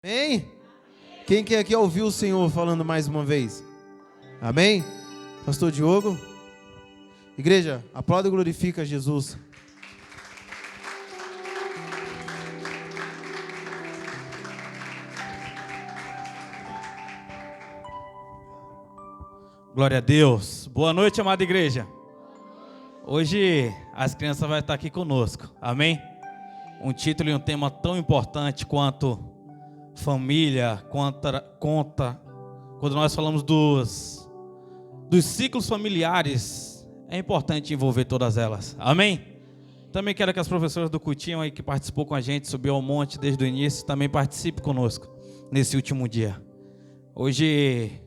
Amém? Quem quer aqui ouvir o Senhor falando mais uma vez? Amém? Pastor Diogo. Igreja, aplauda e glorifica Jesus. Glória a Deus. Boa noite, amada igreja. Hoje as crianças vão estar aqui conosco. Amém? Um título e um tema tão importante quanto família, quando nós falamos dos ciclos familiares, é importante envolver todas elas. Amém? Também quero que as professoras do Coutinho aí que participou com a gente, subiu ao monte desde o início, também participe conosco nesse último dia. Hoje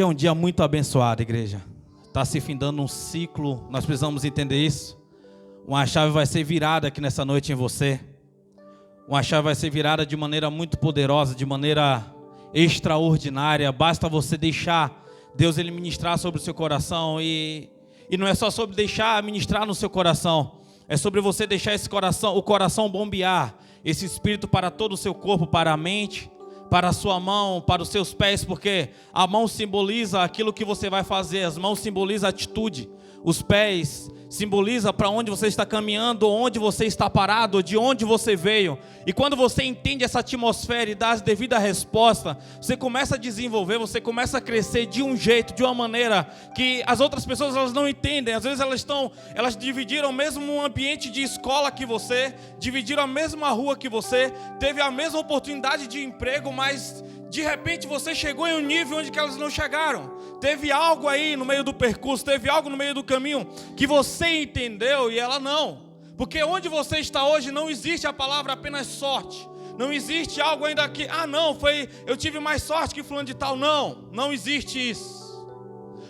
é um dia muito abençoado, igreja. Está se findando um ciclo, nós precisamos entender isso. Uma chave vai ser virada aqui nessa noite em você. Uma chave vai ser virada de maneira muito poderosa, de maneira extraordinária. Basta você deixar Deus ele ministrar sobre o seu coração. E não é só sobre deixar ministrar no seu coração. É sobre você deixar o coração bombear. Esse espírito para todo o seu corpo, para a mente, para a sua mão, para os seus pés. Porque a mão simboliza aquilo que você vai fazer. As mãos simbolizam a atitude. Os pés simboliza para onde você está caminhando, onde você está parado, de onde você veio. E quando você entende essa atmosfera e dá a devida resposta, você começa a desenvolver, você começa a crescer de um jeito, de uma maneira que as outras pessoas elas não entendem. Às vezes elas dividiram o mesmo ambiente de escola que você, dividiram a mesma rua que você, teve a mesma oportunidade de emprego, mas de repente você chegou em um nível onde que elas não chegaram. Teve algo aí no meio do percurso, teve algo no meio do caminho que você entendeu e ela não. Porque onde você está hoje não existe a palavra apenas sorte. Não existe algo ainda que, eu tive mais sorte que fulano de tal. Não existe isso.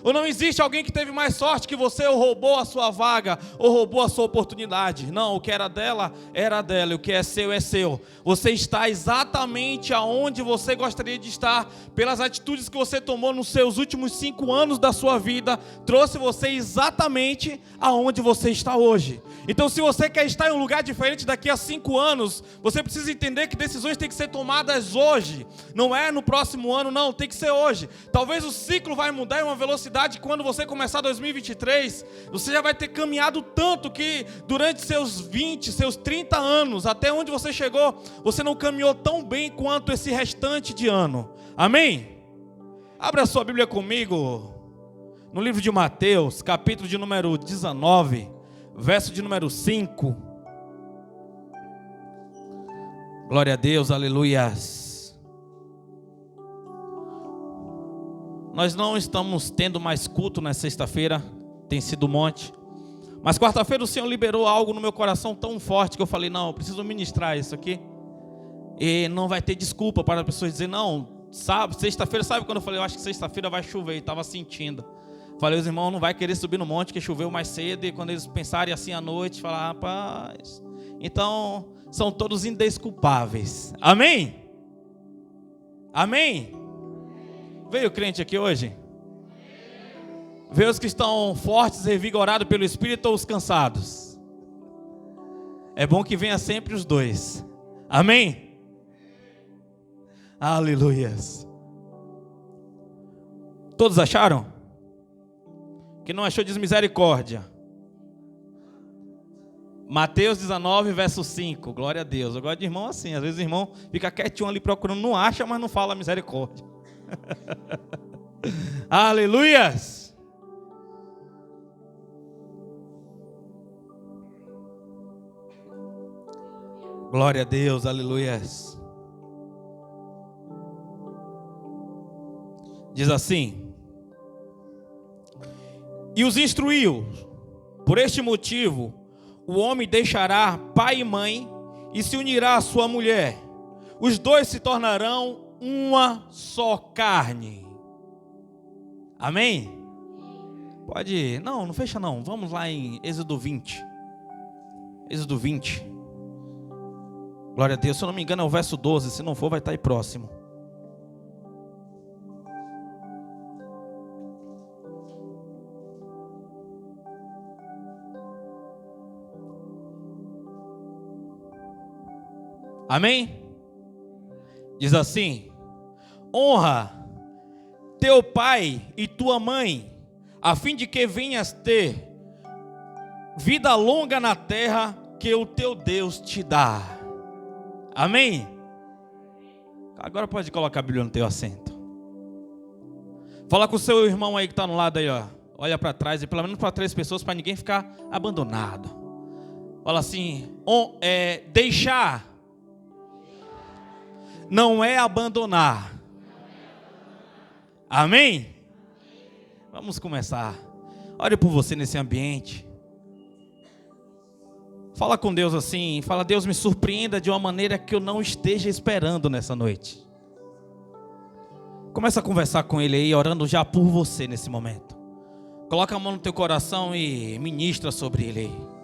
Ou não existe alguém que teve mais sorte que você, ou roubou a sua vaga, ou roubou a sua oportunidade. Não, o que era dela, e o que é seu, é seu. Você está exatamente aonde você gostaria de estar, pelas atitudes que você tomou nos seus últimos 5 anos da sua vida, trouxe você exatamente aonde você está hoje. Então, se você quer estar em um lugar diferente daqui a 5 anos, você precisa entender que decisões têm que ser tomadas hoje. Não é no próximo ano, não, tem que ser hoje. Talvez o ciclo vai mudar em uma velocidade. Quando você começar 2023, você já vai ter caminhado tanto que durante seus 20, seus 30 anos, até onde você chegou, você não caminhou tão bem quanto esse restante de ano. Amém? Abra a sua Bíblia comigo no livro de Mateus, capítulo de número 19, verso de número 5. Glória a Deus, aleluias. Nós não estamos tendo mais culto na sexta-feira, tem sido um monte. Mas quarta-feira o Senhor liberou algo no meu coração tão forte que eu falei, não, eu preciso ministrar isso aqui. E não vai ter desculpa para as pessoas dizerem, não, sabe, sexta-feira, sabe quando eu falei, eu acho que sexta-feira vai chover, e estava sentindo. Falei, os irmãos não vai querer subir no monte que choveu mais cedo, e quando eles pensarem assim à noite, falar, rapaz, então são todos indesculpáveis. Amém? Amém? Veio crente aqui hoje? Veio os que estão fortes e revigorados pelo Espírito ou os cansados? É bom que venha sempre os dois. Amém? Aleluias. Todos acharam? Quem não achou diz misericórdia. Mateus 19, verso 5. Glória a Deus. Eu gosto de irmão assim. Às vezes o irmão fica quietinho ali procurando, não acha, mas não fala misericórdia. Aleluias. Glória a Deus, aleluias. Diz assim: e os instruiu, por este motivo o homem deixará pai e mãe e se unirá à sua mulher, os dois se tornarão uma só carne. Amém? Pode ir. Não fecha não. Vamos lá em Êxodo 20. Êxodo 20. Glória a Deus. Se eu não me engano é o verso 12. Se não for vai estar aí próximo. Amém? Diz assim: honra teu pai e tua mãe, a fim de que venhas ter vida longa na terra que o teu Deus te dá. Amém? Agora pode colocar a Bíblia no teu assento. Fala com o seu irmão aí que está no lado aí, ó. Olha para trás e pelo menos para 3 pessoas, para ninguém ficar abandonado. Fala assim: deixar não é abandonar. Amém? Vamos começar. Olhe por você nesse ambiente. Fala com Deus assim. Fala: Deus, me surpreenda de uma maneira que eu não esteja esperando nessa noite. Começa a conversar com Ele aí, orando já por você nesse momento. Coloca a mão no teu coração e ministra sobre Ele aí.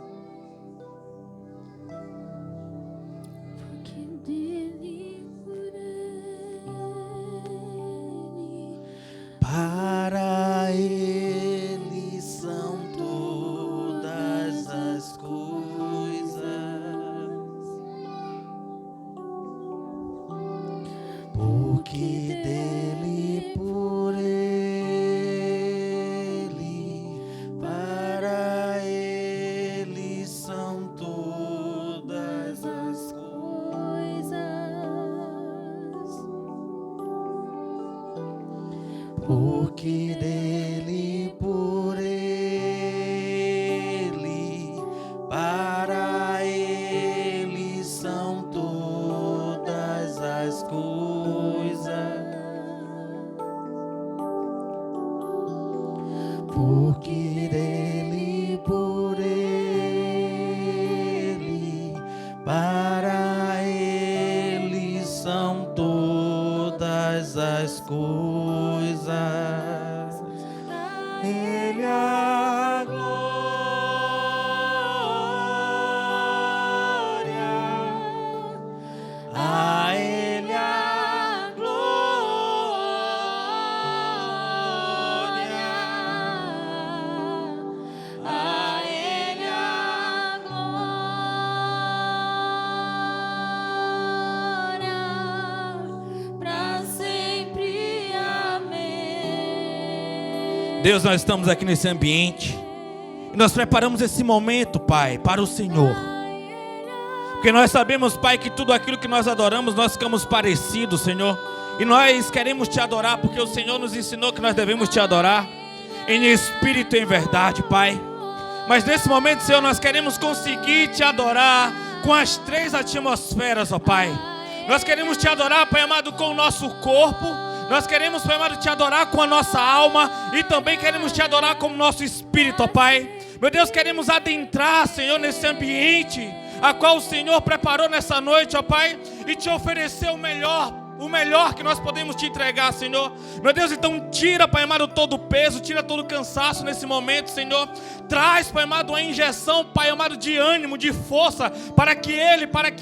Para Ele são todas as coisas, porque dele, por Ele, para Ele são todas as coisas, porque dele, por Ele, para Ele são todas as coisas, porque dele, por Ele, para Ele são todas as coisas. Ele a glória, a Ele a glória, a Ele a glória, pra sempre. Amém. Deus, nós estamos aqui nesse ambiente e nós preparamos esse momento, Pai, para o Senhor. Porque nós sabemos, Pai, que tudo aquilo que nós adoramos, nós ficamos parecidos, Senhor. E nós queremos Te adorar, porque o Senhor nos ensinou que nós devemos Te adorar em espírito e em verdade, Pai. Mas nesse momento, Senhor, nós queremos conseguir Te adorar com as 3 atmosferas, ó Pai. Nós queremos Te adorar, Pai amado, com o nosso corpo. Nós queremos, Pai amado, Te adorar com a nossa alma. E também queremos Te adorar com o nosso espírito, ó Pai. Meu Deus, queremos adentrar, Senhor, nesse ambiente a qual o Senhor preparou nessa noite, ó Pai, e Te oferecer o melhor que nós podemos Te entregar, Senhor. Meu Deus, então tira, Pai amado, todo o peso, tira todo o cansaço nesse momento, Senhor. Traz, Pai amado, uma injeção, Pai amado, de ânimo, de força, para que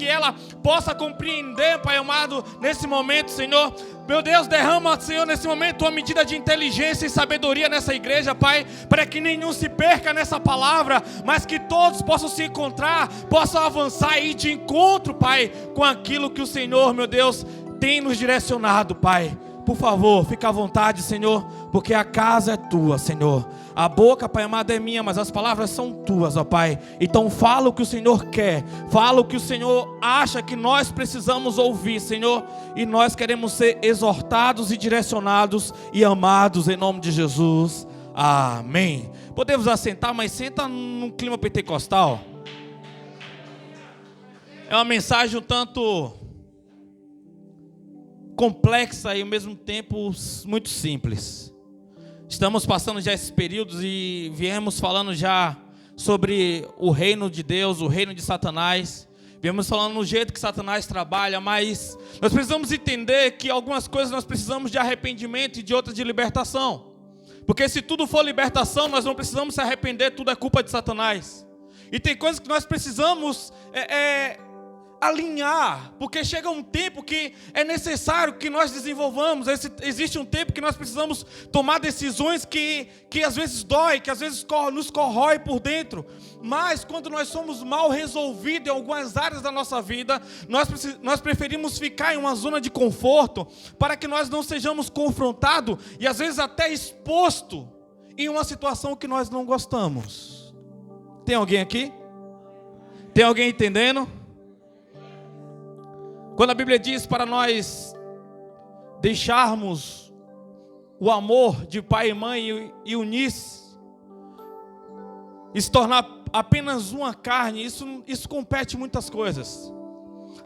ela possa compreender, Pai amado, nesse momento, Senhor. Meu Deus, derrama, Senhor, nesse momento uma medida de inteligência e sabedoria nessa igreja, Pai, para que nenhum se perca nessa palavra, mas que todos possam se encontrar, possam avançar e ir de encontro, Pai, com aquilo que o Senhor, meu Deus, tem nos direcionado, Pai. Por favor, fica à vontade, Senhor, porque a casa é Tua, Senhor. A boca, Pai amado, é minha, mas as palavras são Tuas, ó Pai. Então fala o que o Senhor quer, fala o que o Senhor acha que nós precisamos ouvir, Senhor. E nós queremos ser exortados e direcionados e amados em nome de Jesus. Amém. Podemos assentar, mas senta num clima pentecostal. É uma mensagem um tanto complexa e ao mesmo tempo muito simples. Estamos passando já esses períodos e viemos falando já sobre o reino de Deus, o reino de Satanás. Viemos falando no jeito que Satanás trabalha, mas nós precisamos entender que algumas coisas nós precisamos de arrependimento e de outras de libertação. Porque se tudo for libertação, nós não precisamos se arrepender, tudo é culpa de Satanás. E tem coisas que nós precisamos alinhar, porque chega um tempo que é necessário que nós desenvolvamos, existe um tempo que nós precisamos tomar decisões que às vezes dói, que às vezes nos corrói por dentro, mas quando nós somos mal resolvidos em algumas áreas da nossa vida, nós preferimos ficar em uma zona de conforto, para que nós não sejamos confrontados, e às vezes até expostos em uma situação que nós não gostamos. Tem alguém aqui? Tem alguém entendendo? Quando a Bíblia diz para nós deixarmos o amor de pai e mãe e unir-se, e se tornar apenas uma carne, isso compete muitas coisas.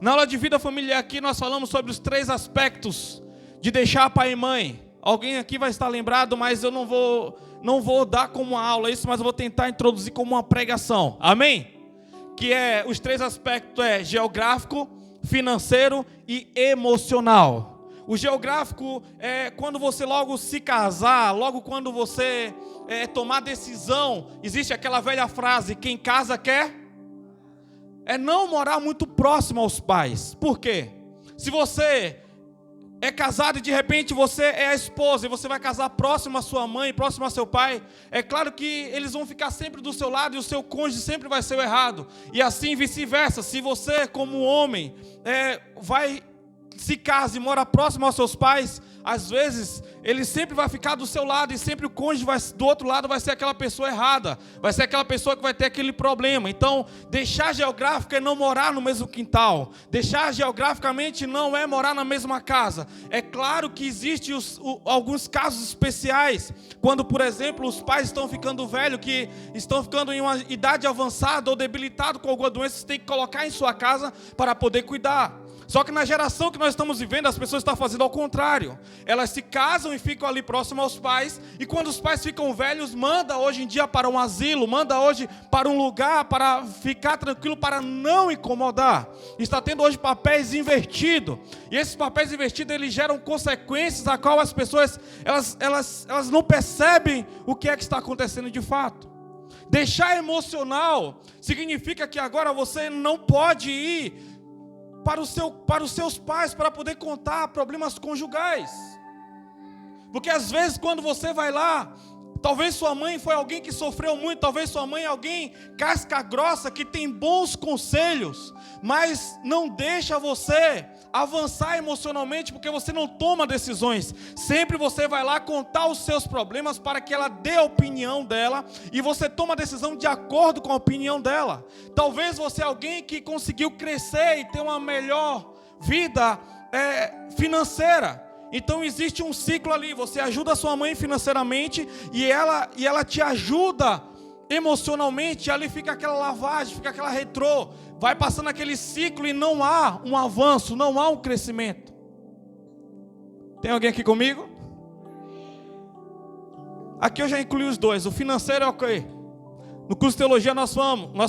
Na aula de vida familiar aqui nós falamos sobre os 3 aspectos de deixar pai e mãe. Alguém aqui vai estar lembrado, mas eu não vou dar como uma aula isso, mas eu vou tentar introduzir como uma pregação. Amém? Que é, os 3 aspectos é geográfico, financeiro e emocional. O geográfico é quando você logo se casar, logo quando você tomar decisão, existe aquela velha frase, quem casa quer, é não morar muito próximo aos pais. Por quê? Se você é casado e de repente você é a esposa e você vai casar próximo à sua mãe, próximo ao seu pai, é claro que eles vão ficar sempre do seu lado e o seu cônjuge sempre vai ser o errado. E assim vice-versa, se você como homem se casa e mora próximo aos seus pais, às vezes ele sempre vai ficar do seu lado e sempre o cônjuge do outro lado vai ser aquela pessoa errada, vai ser aquela pessoa que vai ter aquele problema. Então, deixar geográfico é não morar no mesmo quintal, deixar geograficamente não é morar na mesma casa. É claro que existem alguns casos especiais, quando, por exemplo, os pais estão ficando velhos, que estão ficando em uma idade avançada ou debilitado com alguma doença, você tem que colocar em sua casa para poder cuidar. Só que na geração que nós estamos vivendo, as pessoas estão fazendo ao contrário. Elas se casam e ficam ali próximo aos pais, e quando os pais ficam velhos, manda hoje em dia para um asilo, manda hoje para um lugar, para ficar tranquilo, para não incomodar. Está tendo hoje papéis invertidos, e esses papéis invertidos, eles geram consequências a qual as pessoas, elas não percebem o que é que está acontecendo de fato. Deixar emocional significa que agora você não pode ir para os seus pais para poder contar problemas conjugais. Porque às vezes quando você vai lá, talvez sua mãe foi alguém que sofreu muito, talvez sua mãe é alguém casca grossa, que tem bons conselhos, mas não deixa você avançar emocionalmente, porque você não toma decisões. Sempre você vai lá contar os seus problemas para que ela dê a opinião dela, e você toma a decisão de acordo com a opinião dela. Talvez você é alguém que conseguiu crescer e ter uma melhor vida financeira. Então existe um ciclo ali, você ajuda a sua mãe financeiramente e ela te ajuda emocionalmente, ali fica aquela lavagem, fica aquela retrô, vai passando aquele ciclo e não há um avanço, não há um crescimento. Tem alguém aqui comigo? Aqui eu já incluí os 2, o financeiro é o quê? No curso de teologia nós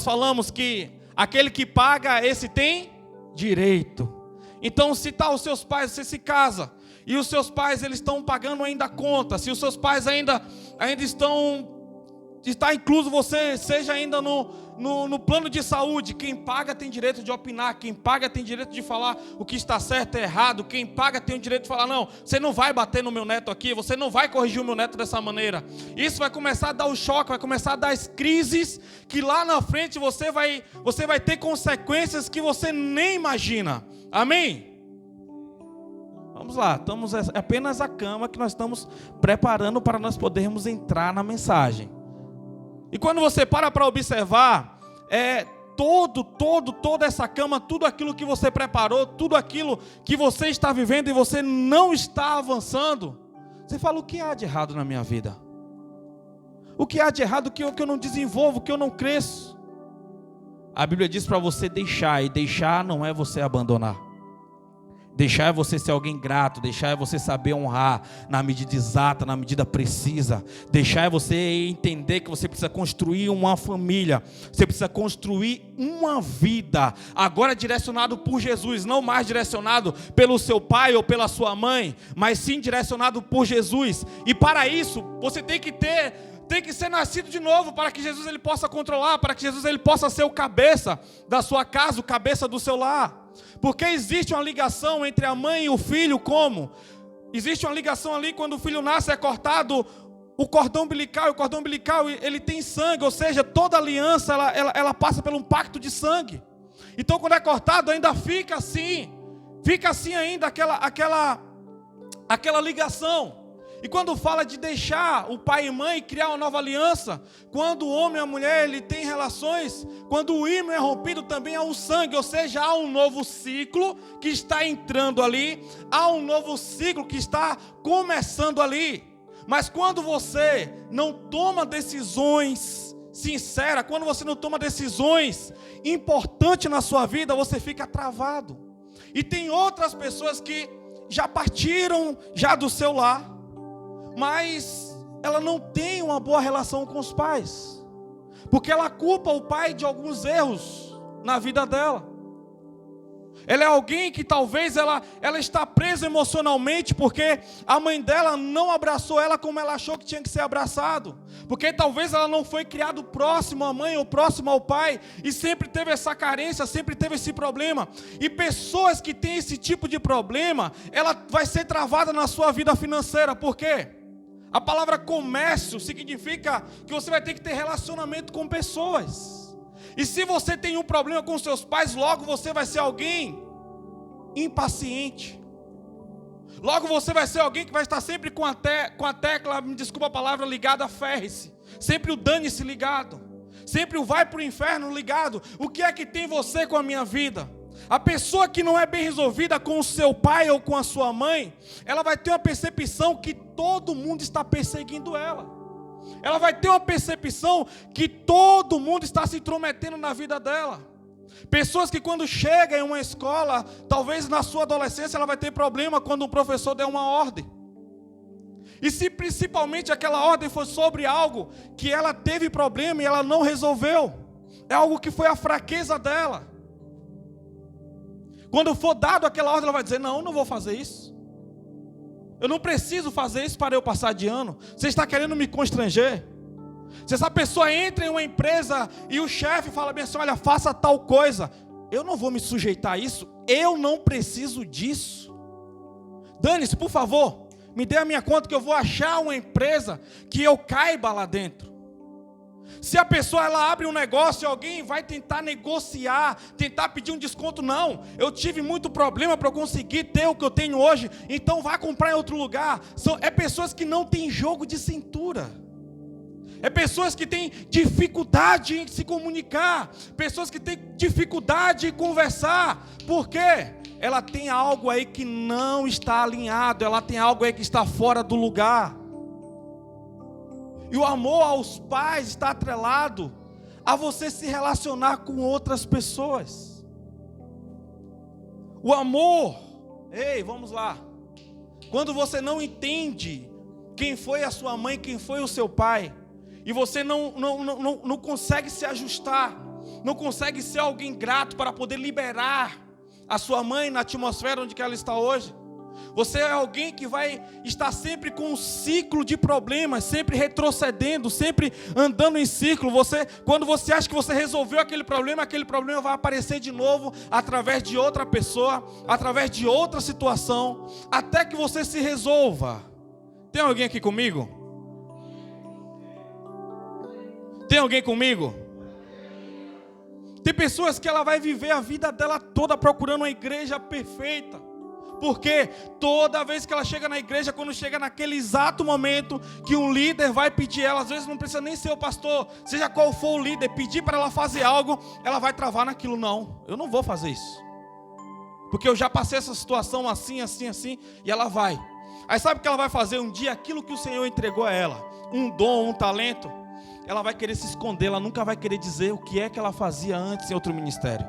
falamos que aquele que paga, esse tem direito. Então se tá os seus pais, você se casa, e os seus pais eles estão pagando ainda a conta, se os seus pais ainda está incluso você, seja ainda no plano de saúde, quem paga tem direito de opinar, quem paga tem direito de falar o que está certo e errado, quem paga tem o direito de falar, não, você não vai bater no meu neto aqui, você não vai corrigir o meu neto dessa maneira. Isso vai começar a dar o choque, vai começar a dar as crises, que lá na frente você vai ter consequências que você nem imagina. Amém? Vamos lá, estamos apenas a cama que nós estamos preparando para nós podermos entrar na mensagem. E quando você para observar, toda essa cama, tudo aquilo que você preparou, tudo aquilo que você está vivendo e você não está avançando, você fala, o que há de errado na minha vida? O que há de errado que eu não desenvolvo, que eu não cresço? A Bíblia diz para você deixar, e deixar não é você abandonar. Deixar é você ser alguém grato, deixar é você saber honrar na medida exata, na medida precisa. Deixar é você entender que você precisa construir uma família, você precisa construir uma vida, agora direcionado por Jesus, não mais direcionado pelo seu pai ou pela sua mãe, mas sim direcionado por Jesus. E para isso, você tem que ter tem que ser nascido de novo para que Jesus ele possa controlar, para que Jesus ele possa ser o cabeça da sua casa, o cabeça do seu lar. Porque existe uma ligação entre a mãe e o filho, como? Existe uma ligação ali quando o filho nasce, é cortado o cordão umbilical, e o cordão umbilical ele tem sangue, ou seja, toda aliança ela passa por um pacto de sangue. Então quando é cortado ainda fica assim ainda aquela ligação. E quando fala de deixar o pai e mãe criar uma nova aliança, quando o homem e a mulher ele tem relações, quando o ímã é rompido também há um sangue, ou seja, há um novo ciclo que está entrando ali, há um novo ciclo que está começando ali. Mas quando você não toma decisões sinceras, quando você não toma decisões importantes na sua vida, você fica travado. E tem outras pessoas que já partiram já do seu lar, mas ela não tem uma boa relação com os pais, porque ela culpa o pai de alguns erros na vida dela. Ela é alguém que talvez ela está presa emocionalmente, porque a mãe dela não abraçou ela como ela achou que tinha que ser abraçado, porque talvez ela não foi criada próximo à mãe ou próximo ao pai, e sempre teve essa carência, sempre teve esse problema. E pessoas que têm esse tipo de problema, ela vai ser travada na sua vida financeira. Por quê? A palavra comércio significa que você vai ter que ter relacionamento com pessoas. E se você tem um problema com seus pais, logo você vai ser alguém impaciente. Logo você vai ser alguém que vai estar sempre com a tecla, me desculpa a palavra, ligada a ferre-se. Sempre o dane-se ligado. Sempre o vai para o inferno ligado. O que é que tem você com a minha vida? A pessoa que não é bem resolvida com o seu pai ou com a sua mãe, ela vai ter uma percepção que todo mundo está perseguindo ela. Ela vai ter uma percepção que todo mundo está se intrometendo na vida dela. Pessoas que quando chegam em uma escola, talvez na sua adolescência ela vai ter problema quando um professor der uma ordem. E se principalmente aquela ordem for sobre algo que ela teve problema e ela não resolveu, é algo que foi a fraqueza dela. Quando for dado aquela ordem, ela vai dizer: não, eu não vou fazer isso. Eu não preciso fazer isso para eu passar de ano. Você está querendo me constranger? Se essa pessoa entra em uma empresa e o chefe fala bem assim: olha, faça tal coisa, eu não vou me sujeitar a isso, eu não preciso disso. Dane-se, por favor, me dê a minha conta que eu vou achar uma empresa que eu caiba lá dentro. Se a pessoa ela abre um negócio e alguém vai tentar negociar, tentar pedir um desconto, não, eu tive muito problema para eu conseguir ter o que eu tenho hoje, então vá comprar em outro lugar. É pessoas que não têm jogo de cintura, é pessoas que têm dificuldade em se comunicar, pessoas que têm dificuldade em conversar. Por quê? Ela tem algo aí que não está alinhado, ela tem algo aí que está fora do lugar. E o amor aos pais está atrelado a você se relacionar com outras pessoas. O amor, vamos lá. Quando você não entende quem foi a sua mãe, quem foi o seu pai, e você não consegue se ajustar, não consegue ser alguém grato para poder liberar a sua mãe na atmosfera onde ela está hoje, você é alguém que vai estar sempre com um ciclo de problemas, sempre retrocedendo, sempre andando em ciclo. Quando você acha que você resolveu aquele problema vai aparecer de novo através de outra pessoa, através de outra situação, até que você se resolva. Tem alguém aqui comigo? Tem alguém comigo? Tem pessoas que ela vai viver a vida dela toda procurando uma igreja perfeita. Porque toda vez que ela chega na igreja, quando chega naquele exato momento que um líder vai pedir ela, às vezes não precisa nem ser o pastor, seja qual for o líder, pedir para ela fazer algo, ela vai travar naquilo. Não, eu não vou fazer isso, porque eu já passei essa situação assim, e ela vai. Aí sabe o que ela vai fazer um dia? Aquilo que o Senhor entregou a ela, um dom, um talento, ela vai querer se esconder, ela nunca vai querer dizer o que é que ela fazia antes em outro ministério.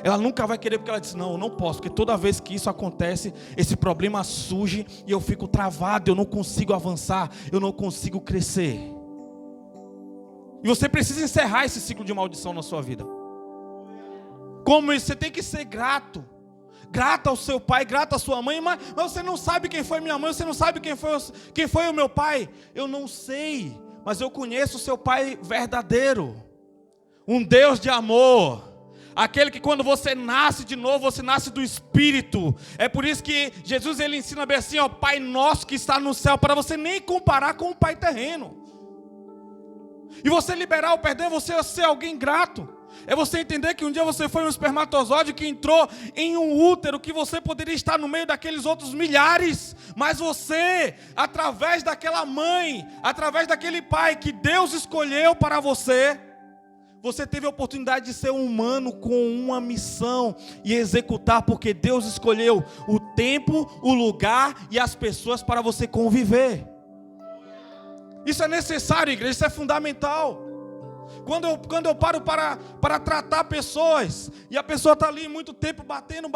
Ela nunca vai querer, porque ela diz: não, eu não posso, porque toda vez que isso acontece, esse problema surge e eu fico travado, eu não consigo avançar, eu não consigo crescer. E você precisa encerrar esse ciclo de maldição na sua vida. Como isso? Você tem que ser grato ao seu pai, grato à sua mãe. Mas você não sabe quem foi minha mãe, você não sabe quem foi o meu pai. Eu não sei, mas eu conheço o seu Pai verdadeiro, um Deus de amor, aquele que quando você nasce de novo, você nasce do Espírito. É por isso que Jesus ele ensina bem assim, ó, Pai nosso que está no céu, para você nem comparar com o Pai terreno. E você liberar o perdão é você ser alguém grato. É você entender que um dia você foi um espermatozoide que entrou em um útero, que você poderia estar no meio daqueles outros milhares, mas você, através daquela mãe, através daquele pai que Deus escolheu para você, você teve a oportunidade de ser um humano com uma missão e executar, porque Deus escolheu o tempo, o lugar e as pessoas para você conviver. Isso é necessário, igreja, isso é fundamental. Quando eu paro para tratar pessoas, e a pessoa está ali muito tempo batendo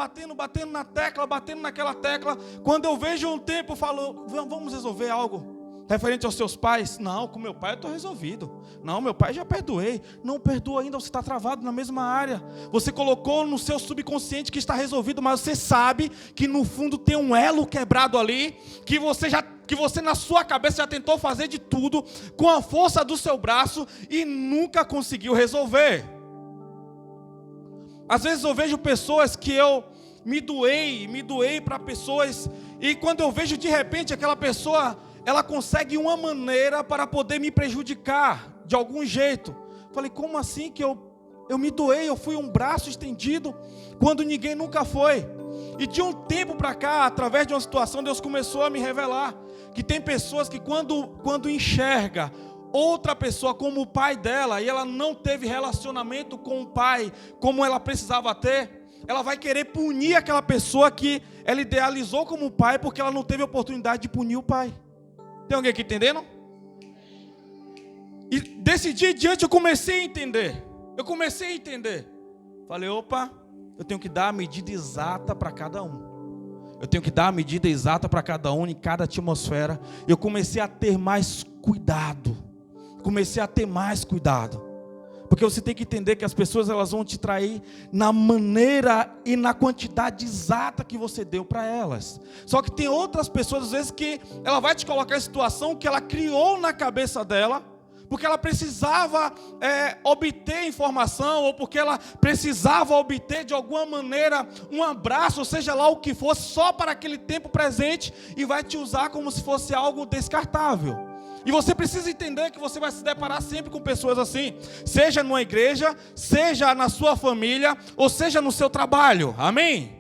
na tecla, batendo naquela tecla, quando eu vejo um tempo, eu falo, vamos resolver algo referente aos seus pais. Não, com meu pai eu estou resolvido. Não, meu pai já perdoei. Não perdoa ainda, você está travado na mesma área. Você colocou no seu subconsciente que está resolvido, mas você sabe que no fundo tem um elo quebrado ali, que você na sua cabeça já tentou fazer de tudo, com a força do seu braço, e nunca conseguiu resolver. Às vezes eu vejo pessoas que eu me doei para pessoas, e quando eu vejo de repente aquela pessoa, ela consegue uma maneira para poder me prejudicar, de algum jeito. Falei, como assim que eu me doei, eu fui um braço estendido, quando ninguém nunca foi. E de um tempo para cá, através de uma situação, Deus começou a me revelar, que tem pessoas que quando enxerga outra pessoa como o pai dela, e ela não teve relacionamento com o pai, como ela precisava ter, ela vai querer punir aquela pessoa que ela idealizou como pai, porque ela não teve a oportunidade de punir o pai. Tem alguém aqui entendendo? E desse dia em diante eu comecei a entender. Falei, opa, eu tenho que dar a medida exata para cada um. Eu tenho que dar a medida exata para cada um, em cada atmosfera. Eu comecei a ter mais cuidado. Porque você tem que entender que as pessoas elas vão te trair na maneira e na quantidade exata que você deu para elas. Só que tem outras pessoas, às vezes, que ela vai te colocar em situação que ela criou na cabeça dela, porque ela precisava obter informação, ou porque ela precisava obter de alguma maneira um abraço, ou seja lá o que fosse, só para aquele tempo presente, e vai te usar como se fosse algo descartável. E você precisa entender que você vai se deparar sempre com pessoas assim, seja numa igreja, seja na sua família, ou seja no seu trabalho, amém?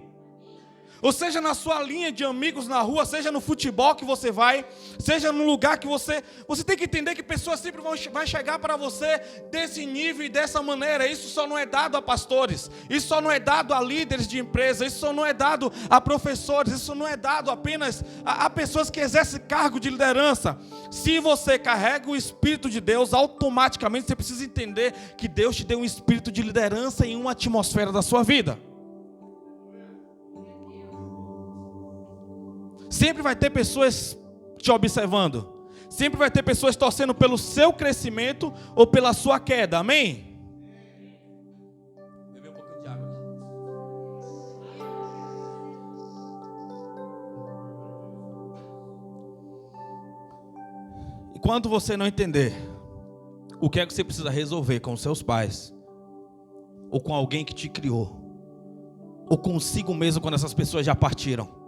Ou seja na sua linha de amigos na rua, seja no futebol que você vai, seja no lugar que você tem que entender que pessoas sempre vão chegar para você desse nível e dessa maneira. Isso só não é dado a pastores, isso só não é dado a líderes de empresa, isso só não é dado a professores, isso não é dado apenas a pessoas que exercem cargo de liderança. Se você carrega o Espírito de Deus, automaticamente você precisa entender que Deus te deu um espírito de liderança em uma atmosfera da sua vida. Sempre vai ter pessoas te observando. Sempre vai ter pessoas torcendo pelo seu crescimento ou pela sua queda. Amém? Beber um pouquinho de água. E quando você não entender o que é que você precisa resolver com os seus pais, ou com alguém que te criou, ou consigo mesmo quando essas pessoas já partiram.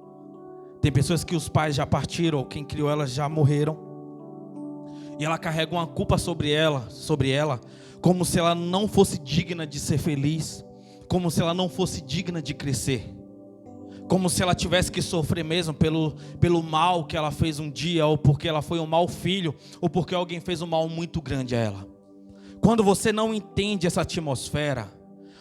Tem pessoas que os pais já partiram, ou quem criou elas já morreram, e ela carrega uma culpa sobre ela, como se ela não fosse digna de ser feliz, como se ela não fosse digna de crescer, como se ela tivesse que sofrer mesmo pelo mal que ela fez um dia, ou porque ela foi um mau filho, ou porque alguém fez um mal muito grande a ela. Quando você não entende essa atmosfera,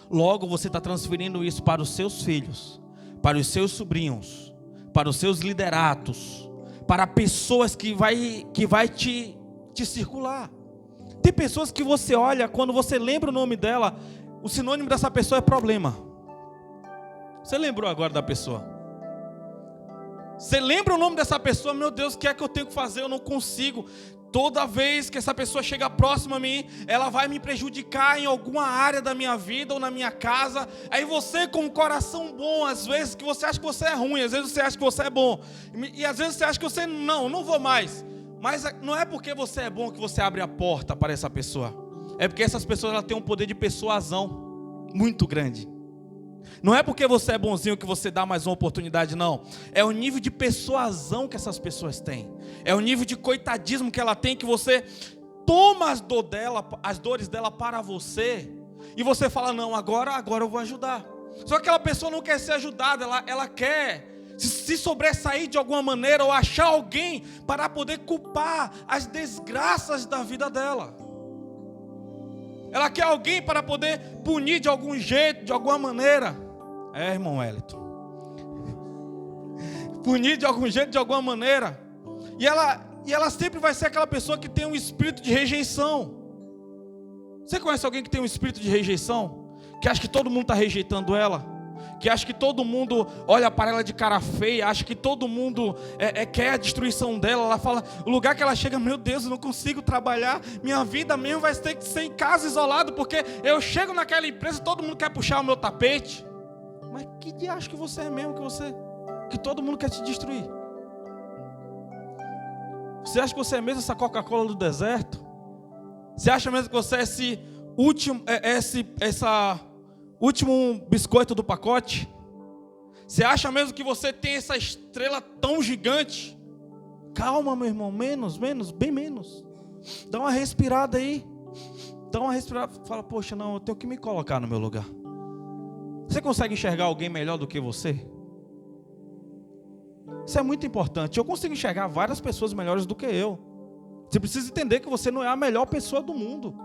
logo você está transferindo isso para os seus filhos, para os seus sobrinhos, para os seus lideratos, para pessoas que vai te circular. Tem pessoas que você olha, quando você lembra o nome dela, o sinônimo dessa pessoa é problema. Você lembrou agora da pessoa? Você lembra o nome dessa pessoa? Meu Deus, o que é que eu tenho que fazer? Eu não consigo. Toda vez que essa pessoa chega próxima a mim, ela vai me prejudicar em alguma área da minha vida ou na minha casa. Aí você, com um coração bom, às vezes que você acha que você é ruim, às vezes você acha que você é bom, e às vezes você acha que você não vou mais. Mas não é porque você é bom que você abre a porta para essa pessoa. É porque essas pessoas elas têm um poder de persuasão muito grande. Não é porque você é bonzinho que você dá mais uma oportunidade, não. É o nível de persuasão que essas pessoas têm. É o nível de coitadismo que ela tem, que você toma as dores dela para você. E você fala, não, agora eu vou ajudar. Só que aquela pessoa não quer ser ajudada, ela quer se sobressair de alguma maneira, ou achar alguém para poder culpar as desgraças da vida dela. Ela quer alguém para poder punir de algum jeito, de alguma maneira. Irmão Wellington. Punir de algum jeito, de alguma maneira. E ela sempre vai ser aquela pessoa que tem um espírito de rejeição. Você conhece alguém que tem um espírito de rejeição? Que acha que todo mundo está rejeitando ela? Que acha que todo mundo olha para ela de cara feia, acha que todo mundo quer a destruição dela. Ela fala, o lugar que ela chega, meu Deus, eu não consigo trabalhar, minha vida mesmo vai ter que ser em casa, isolado, porque eu chego naquela empresa e todo mundo quer puxar o meu tapete. Mas que diacho que você é mesmo, que todo mundo quer te destruir? Você acha que você é mesmo essa Coca-Cola do deserto? Você acha mesmo que você é esse último biscoito do pacote? Você acha mesmo que você tem essa estrela tão gigante? Calma, meu irmão, bem menos. Dá uma respirada aí. Fala, poxa, não, eu tenho que me colocar no meu lugar. Você consegue enxergar alguém melhor do que você? Isso é muito importante. Eu consigo enxergar várias pessoas melhores do que eu. Você precisa entender que você não é a melhor pessoa do mundo.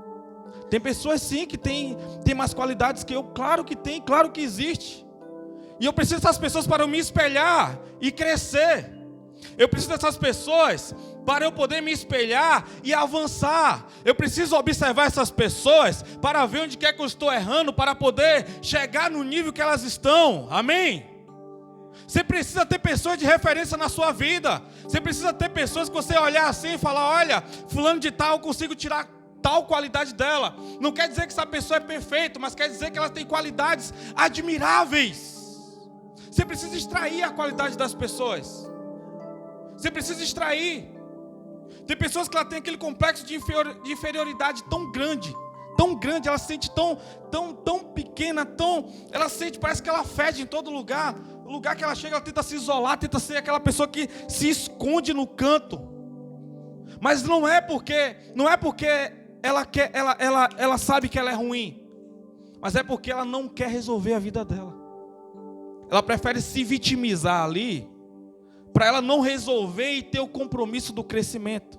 Tem pessoas sim que tem mais qualidades que eu. Claro que tem, claro que existe. E eu preciso dessas pessoas para eu me espelhar e crescer. Eu preciso dessas pessoas para eu poder me espelhar e avançar. Eu preciso observar essas pessoas para ver onde é que eu estou errando, para poder chegar no nível que elas estão. Amém? Você precisa ter pessoas de referência na sua vida. Você precisa ter pessoas que você olhar assim e falar, olha, fulano de tal, eu consigo tirar tal qualidade dela. Não quer dizer que essa pessoa é perfeita, mas quer dizer que ela tem qualidades admiráveis. Você precisa extrair a qualidade das pessoas. Você precisa extrair. Tem pessoas que ela tem aquele complexo de inferioridade tão grande, ela se sente tão pequena, ela sente, parece que ela fede em todo lugar. O lugar que ela chega, ela tenta se isolar, tenta ser aquela pessoa que se esconde no canto. Mas não é porque ela sabe que ela é ruim, mas é porque ela não quer resolver a vida dela. Ela prefere se vitimizar ali, para ela não resolver e ter o compromisso do crescimento.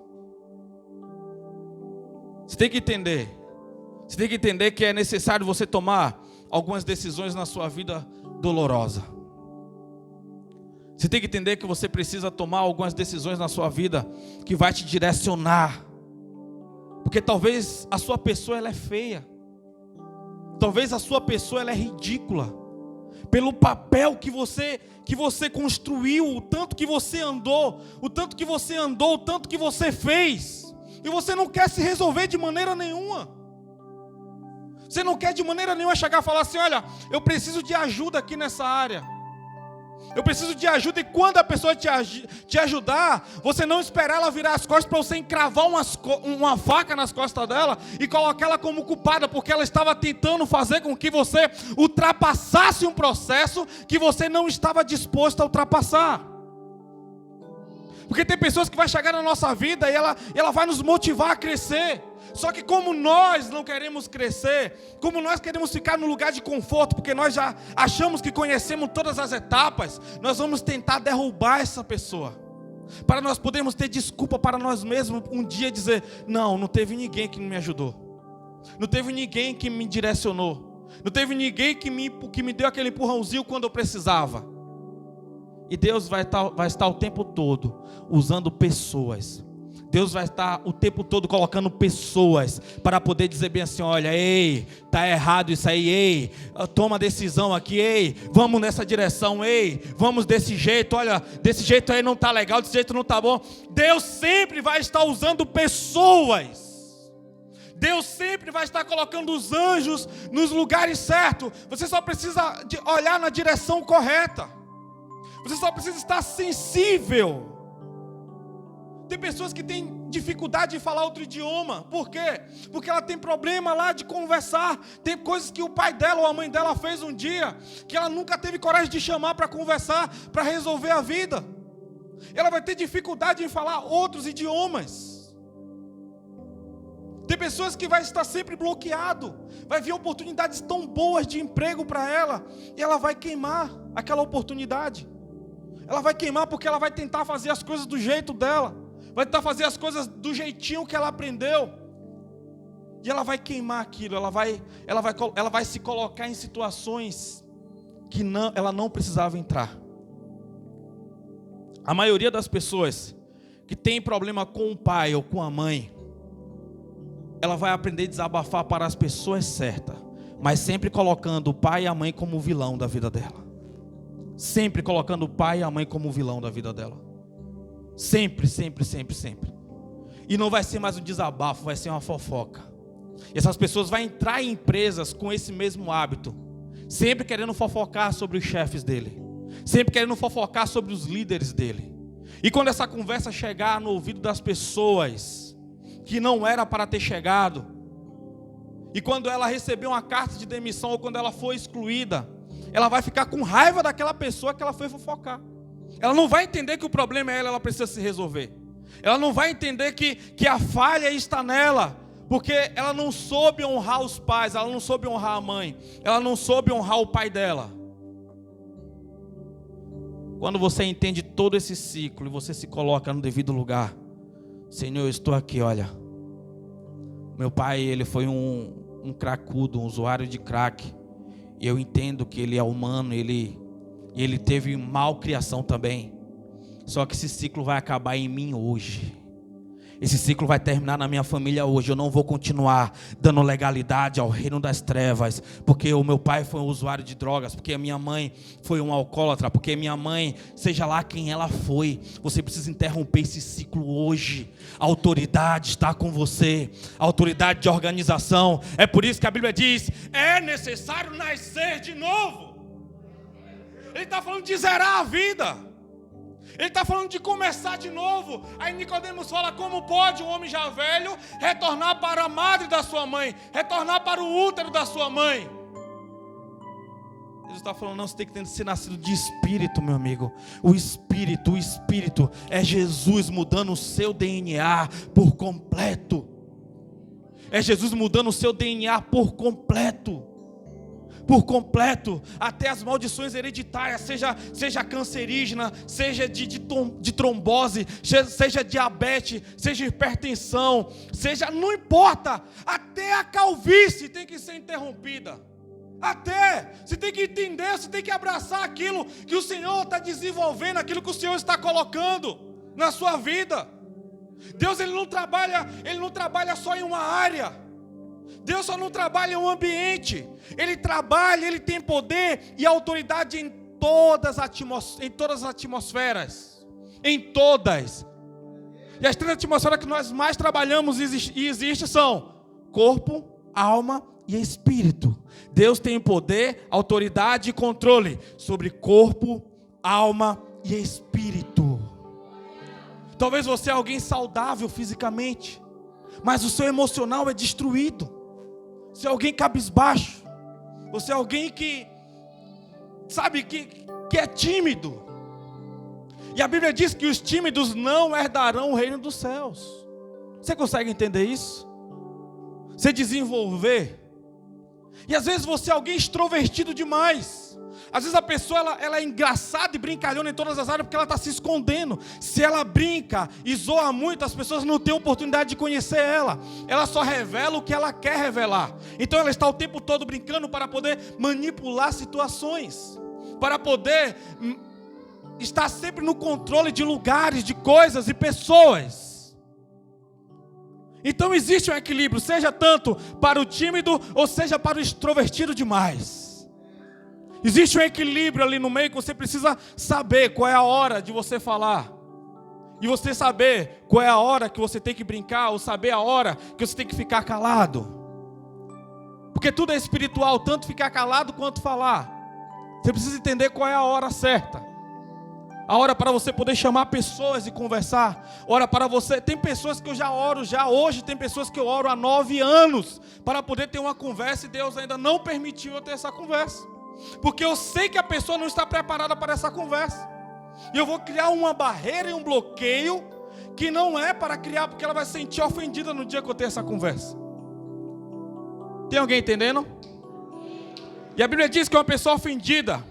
Você tem que entender que é necessário você tomar algumas decisões na sua vida dolorosa. Você tem que entender que você precisa tomar algumas decisões na sua vida que vai te direcionar. Porque talvez a sua pessoa ela é feia. Talvez a sua pessoa ela é ridícula. Pelo papel que você construiu, o tanto que você andou, o tanto que você fez. E você não quer se resolver de maneira nenhuma. Você não quer de maneira nenhuma chegar e falar assim, olha, eu preciso de ajuda aqui nessa área. Eu preciso de ajuda, e quando a pessoa te ajudar, você não esperar ela virar as costas para você encravar uma faca nas costas dela e colocar ela como culpada, porque ela estava tentando fazer com que você ultrapassasse um processo que você não estava disposto a ultrapassar. Porque tem pessoas que vão chegar na nossa vida e ela vai nos motivar a crescer. Só que como nós não queremos crescer, como nós queremos ficar no lugar de conforto, porque nós já achamos que conhecemos todas as etapas, nós vamos tentar derrubar essa pessoa, para nós podermos ter desculpa para nós mesmos um dia dizer, não teve ninguém que me ajudou, não teve ninguém que me direcionou, não teve ninguém que me deu aquele empurrãozinho quando eu precisava. E Deus vai estar o tempo todo usando pessoas. Deus vai estar o tempo todo colocando pessoas para poder dizer bem assim, olha, ei, tá errado isso aí, ei, toma decisão aqui, ei, vamos nessa direção, ei, vamos desse jeito, olha, desse jeito aí não tá legal, desse jeito não tá bom. Deus sempre vai estar usando pessoas. Deus sempre vai estar colocando os anjos nos lugares certos. Você só precisa olhar na direção correta. Você só precisa estar sensível. Tem pessoas que têm dificuldade de falar outro idioma. Por quê? Porque ela tem problema lá de conversar. Tem coisas que o pai dela ou a mãe dela fez um dia, que ela nunca teve coragem de chamar para conversar, para resolver a vida. Ela vai ter dificuldade em falar outros idiomas. Tem pessoas que vai estar sempre bloqueado. Vai vir oportunidades tão boas de emprego para ela, e ela vai queimar aquela oportunidade. Ela vai queimar porque ela vai tentar fazer as coisas do jeito dela. Vai tentar fazer as coisas do jeitinho que ela aprendeu. E ela vai queimar aquilo. Ela vai se colocar em situações que ela não precisava entrar. A maioria das pessoas que tem problema com o pai ou com a mãe, ela vai aprender a desabafar para as pessoas certas, mas sempre colocando o pai e a mãe como o vilão da vida dela. Sempre colocando o pai e a mãe como o vilão da vida dela. Sempre, sempre, sempre, sempre. E não vai ser mais um desabafo, vai ser uma fofoca. E essas pessoas vão entrar em empresas com esse mesmo hábito, sempre querendo fofocar sobre os chefes dele, sempre querendo fofocar sobre os líderes dele. E quando essa conversa chegar no ouvido das pessoas, que não era para ter chegado, e quando ela receber uma carta de demissão, ou quando ela for excluída, ela vai ficar com raiva daquela pessoa que ela foi fofocar. Ela não vai entender que o problema é ela precisa se resolver. Ela não vai entender que a falha está nela, porque ela não soube honrar os pais, ela não soube honrar a mãe, ela não soube honrar o pai dela. Quando você entende todo esse ciclo e você se coloca no devido lugar, Senhor, eu estou aqui, olha. Meu pai, ele foi um cracudo, um usuário de crack. E eu entendo que ele é humano, ele teve malcriação também. Só que esse ciclo vai acabar em mim hoje. Esse ciclo vai terminar na minha família hoje. Eu não vou continuar dando legalidade ao reino das trevas, porque o meu pai foi um usuário de drogas, porque a minha mãe foi um alcoólatra, porque a minha mãe, seja lá quem ela foi, você precisa interromper esse ciclo hoje. A autoridade está com você, a autoridade de organização. É por isso que a Bíblia diz: é necessário nascer de novo. Ele está falando de zerar a vida. Ele está falando de começar de novo. Aí Nicodemos fala: como pode um homem já velho retornar para a madre da sua mãe, retornar para o útero da sua mãe? Jesus está falando: não, você tem que ser nascido de espírito, meu amigo. O espírito é Jesus mudando o seu DNA por completo. É Jesus mudando o seu DNA por completo. Por completo, até as maldições hereditárias, seja cancerígena, seja de trombose, seja diabetes, seja hipertensão, não importa, até a calvície tem que ser interrompida. Até, você tem que entender, você tem que abraçar aquilo que o Senhor está desenvolvendo, aquilo que o Senhor está colocando na sua vida. Deus, Ele não trabalha só em uma área. Deus só não trabalha em um ambiente. Ele trabalha, Ele tem poder e autoridade em todas as atmosferas. Em todas. E as 3 atmosferas que nós mais trabalhamos e existem são corpo, alma e espírito. Deus tem poder, autoridade e controle sobre corpo, alma e espírito. Talvez você é alguém saudável fisicamente, mas o seu emocional é destruído. Você é alguém cabisbaixo. Você é alguém que é tímido. E a Bíblia diz que os tímidos não herdarão o reino dos céus. Você consegue entender isso? Você desenvolver. E às vezes você é alguém extrovertido demais. Às vezes a pessoa ela é engraçada e brincalhona em todas as áreas porque ela está se escondendo. Se ela brinca e zoa muito, as pessoas não têm oportunidade de conhecer ela. Ela só revela o que ela quer revelar. Então ela está o tempo todo brincando para poder manipular situações, para poder estar sempre no controle de lugares, de coisas e pessoas. Então existe um equilíbrio, seja tanto para o tímido ou seja para o extrovertido demais. Existe um equilíbrio ali no meio que você precisa saber qual é a hora de você falar. E você saber qual é a hora que você tem que brincar, ou saber a hora que você tem que ficar calado. Porque tudo é espiritual, tanto ficar calado quanto falar. Você precisa entender qual é a hora certa. A hora para você poder chamar pessoas e conversar. Hora para você. Tem pessoas que eu já oro já hoje. Tem pessoas que eu oro há 9 anos para poder ter uma conversa e Deus ainda não permitiu eu ter essa conversa. Porque eu sei que a pessoa não está preparada para essa conversa. E eu vou criar uma barreira e um bloqueio que não é para criar, porque ela vai se sentir ofendida no dia que eu ter essa conversa. Tem alguém entendendo? E a Bíblia diz que uma pessoa ofendida,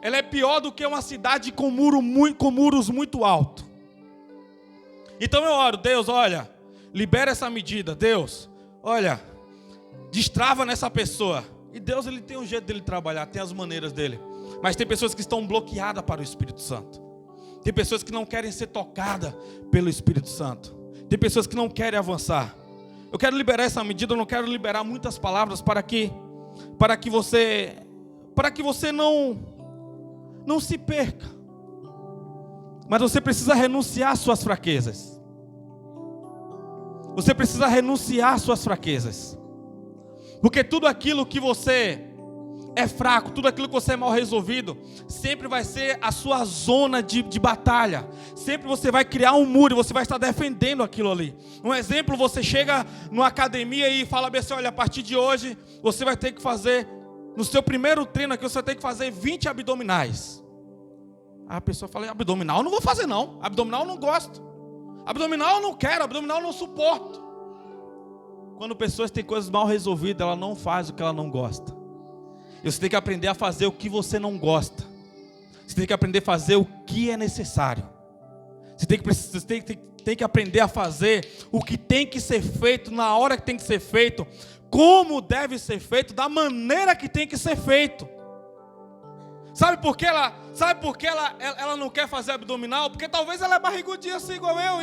ela é pior do que uma cidade com muros muito altos. Então eu oro, Deus, olha, libera essa medida. Deus, olha, destrava nessa pessoa. E Deus, ele tem um jeito dele trabalhar, tem as maneiras dele. Mas tem pessoas que estão bloqueadas para o Espírito Santo. Tem pessoas que não querem ser tocadas pelo Espírito Santo. Tem pessoas que não querem avançar. Eu quero liberar essa medida, eu não quero liberar muitas palavras para que você não se perca. Mas você precisa renunciar às suas fraquezas. Você precisa renunciar às suas fraquezas. Porque tudo aquilo que você é fraco, tudo aquilo que você é mal resolvido, sempre vai ser a sua zona de batalha. Sempre você vai criar um muro e você vai estar defendendo aquilo ali. Um exemplo, você chega numa academia e fala assim, olha, a partir de hoje, você vai ter que fazer, no seu primeiro treino aqui, você vai ter que fazer 20 abdominais. Aí a pessoa fala, abdominal eu não vou fazer não, abdominal eu não gosto, abdominal eu não quero, abdominal eu não suporto. Quando pessoas têm coisas mal resolvidas, ela não faz o que ela não gosta. E você tem que aprender a fazer o que você não gosta. Você tem que aprender a fazer o que é necessário. Você tem que aprender a fazer o que tem que ser feito, na hora que tem que ser feito, como deve ser feito, da maneira que tem que ser feito. Sabe por que ela não quer fazer abdominal? Porque talvez ela é barrigudinha assim igual eu.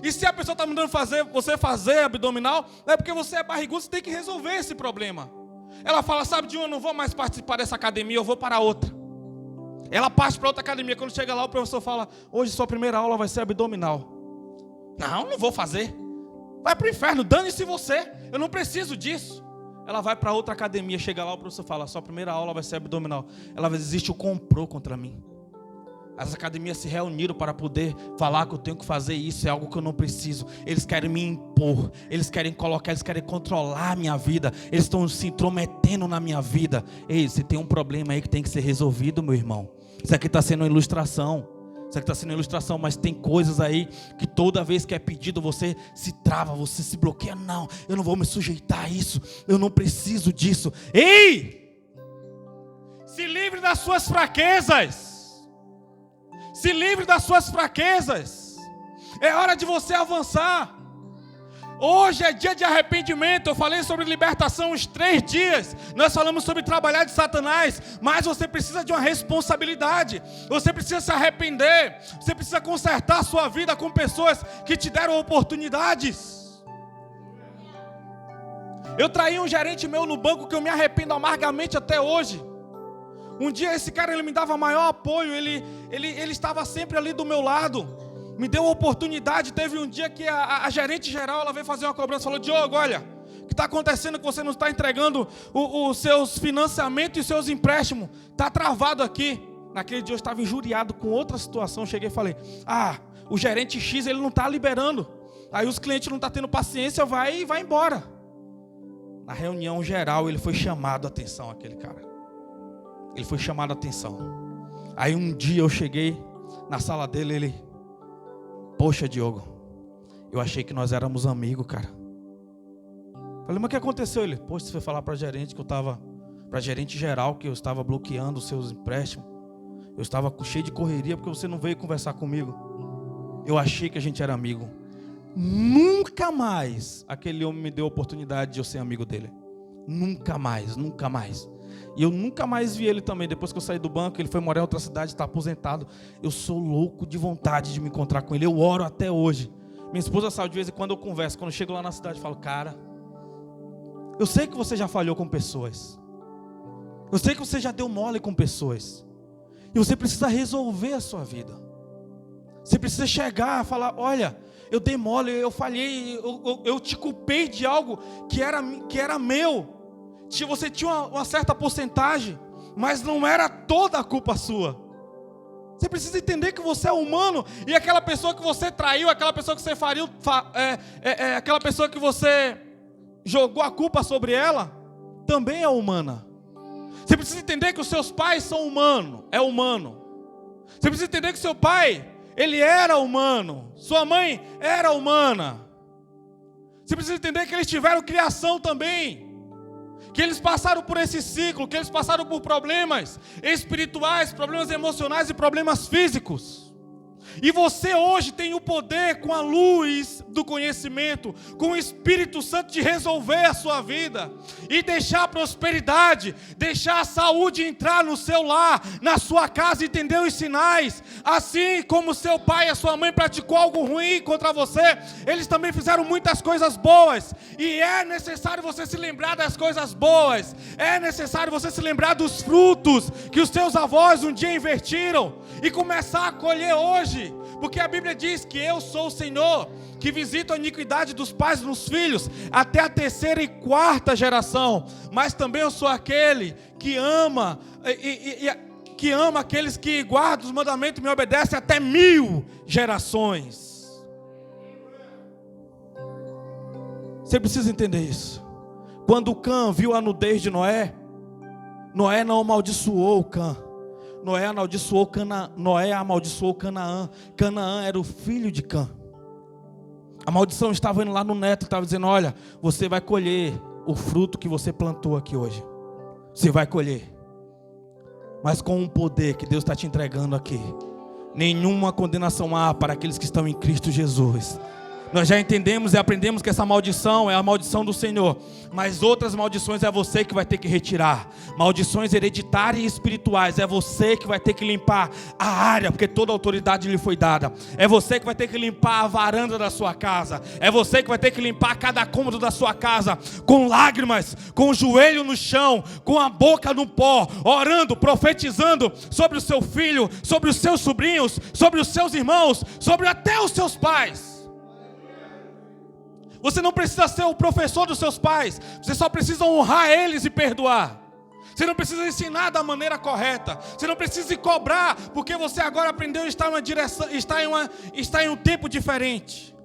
E se a pessoa está mandando você fazer abdominal, é porque você é barrigudo, você tem que resolver esse problema. Ela fala, sabe de um, eu não vou mais participar dessa academia, eu vou para outra. Ela parte para outra academia. Quando chega lá, o professor fala, hoje sua primeira aula vai ser abdominal. Não vou fazer. Vai para o inferno, dane-se você, eu não preciso disso. Ela vai para outra academia, chega lá, o professor fala, sua primeira aula vai ser abdominal. Ela vai dizer, existe o comprou contra mim. As academias se reuniram para poder falar que eu tenho que fazer isso, é algo que eu não preciso. Eles querem me impor, eles querem colocar, eles querem controlar a minha vida. Eles estão se intrometendo na minha vida. Ei, você tem um problema aí que tem que ser resolvido, meu irmão. Isso aqui está sendo uma ilustração. Isso aqui está sendo uma ilustração, mas tem coisas aí que toda vez que é pedido você se trava, você se bloqueia. Não, eu não vou me sujeitar a isso, eu não preciso disso. Ei! Se livre das suas fraquezas. Se livre das suas fraquezas. É hora de você avançar. Hoje é dia de arrependimento. Eu falei sobre libertação uns 3 dias. Nós falamos sobre trabalhar de Satanás. Mas você precisa de uma responsabilidade. Você precisa se arrepender. Você precisa consertar a sua vida com pessoas que te deram oportunidades. Eu traí um gerente meu no banco que eu me arrependo amargamente até hoje. Um dia esse cara, ele me dava maior apoio, ele estava sempre ali do meu lado, me deu oportunidade. Teve um dia que a gerente geral, ela veio fazer uma cobrança, falou, Diogo, olha, o que está acontecendo que você não está entregando os seus financiamentos e os seus empréstimos, está travado aqui. Naquele dia eu estava injuriado com outra situação, cheguei e falei, o gerente X, ele não está liberando, aí os clientes não estão tendo paciência, vai embora. Na reunião geral, ele foi chamado a atenção, aquele cara. Ele foi chamado a atenção. Aí um dia eu cheguei na sala dele, ele, poxa Diogo, eu achei que nós éramos amigos, cara. Falei, mas o que aconteceu? Ele, poxa, você foi falar para a gerente que eu estava, para a gerente geral, que eu estava bloqueando os seus empréstimos. Eu estava cheio de correria porque você não veio conversar comigo. Eu achei que a gente era amigo. Nunca mais aquele homem me deu a oportunidade de eu ser amigo dele. Nunca mais, nunca mais. E eu nunca mais vi ele também. Depois que eu saí do banco, ele foi morar em outra cidade, está aposentado. Eu sou louco de vontade de me encontrar com ele. Eu oro até hoje. Minha esposa sabe, de vez em quando eu converso. Quando eu chego lá na cidade, eu falo, cara, eu sei que você já falhou com pessoas. Eu sei que você já deu mole com pessoas. E você precisa resolver a sua vida. Você precisa chegar e falar, olha, eu dei mole, eu falhei, eu te culpei de algo que era meu. Você tinha uma certa porcentagem, mas não era toda a culpa sua. Você precisa entender que você é humano. E aquela pessoa que você traiu, aquela pessoa que você fariu, aquela pessoa que você jogou a culpa sobre ela, também é humana. Você precisa entender que os seus pais são humanos. É humano. Você precisa entender que seu pai, ele era humano. Sua mãe era humana. Você precisa entender que eles tiveram criação também. Que eles passaram por esse ciclo, que eles passaram por problemas espirituais, problemas emocionais e problemas físicos. E você hoje tem o poder, com a luz do conhecimento, com o Espírito Santo, de resolver a sua vida e deixar a prosperidade, deixar a saúde entrar no seu lar, na sua casa, entender os sinais. Assim como seu pai e a sua mãe praticou algo ruim contra você, eles também fizeram muitas coisas boas. E é necessário você se lembrar das coisas boas, é necessário você se lembrar dos frutos que os seus avós um dia invertiram e começar a colher hoje. Porque a Bíblia diz que eu sou o Senhor, que visito a iniquidade dos pais nos filhos, até a 3ª e 4ª geração. Mas também eu sou aquele que ama, que ama aqueles que guardam os mandamentos e me obedecem até 1000 gerações. Você precisa entender isso. Quando Cã viu a nudez de Noé, Noé não amaldiçoou Cã. Noé amaldiçoou Canaã. Canaã era o filho de Cã. A maldição estava indo lá no neto, estava dizendo: olha, você vai colher o fruto que você plantou aqui hoje. Você vai colher. Mas com um poder que Deus está te entregando aqui. Nenhuma condenação há para aqueles que estão em Cristo Jesus. Nós já entendemos e aprendemos que essa maldição é a maldição do Senhor. Mas outras maldições é você que vai ter que retirar. Maldições hereditárias e espirituais é você que vai ter que limpar a área, porque toda autoridade lhe foi dada. É você que vai ter que limpar a varanda da sua casa. É você que vai ter que limpar cada cômodo da sua casa, com lágrimas, com o joelho no chão, com a boca no pó, orando, profetizando sobre o seu filho, sobre os seus sobrinhos, sobre os seus irmãos, sobre até os seus pais. Você não precisa ser o professor dos seus pais. Você só precisa honrar eles e perdoar. Você não precisa ensinar da maneira correta. Você não precisa cobrar, porque você agora aprendeu a estar em uma direção, está em um tempo diferente.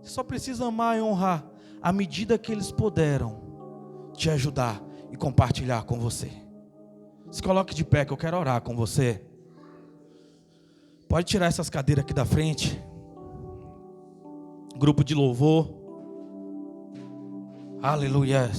Você só precisa amar e honrar à medida que eles puderam te ajudar e compartilhar com você. Se coloque de pé que eu quero orar com você. Pode tirar essas cadeiras aqui da frente. Grupo de louvor. Aleluia.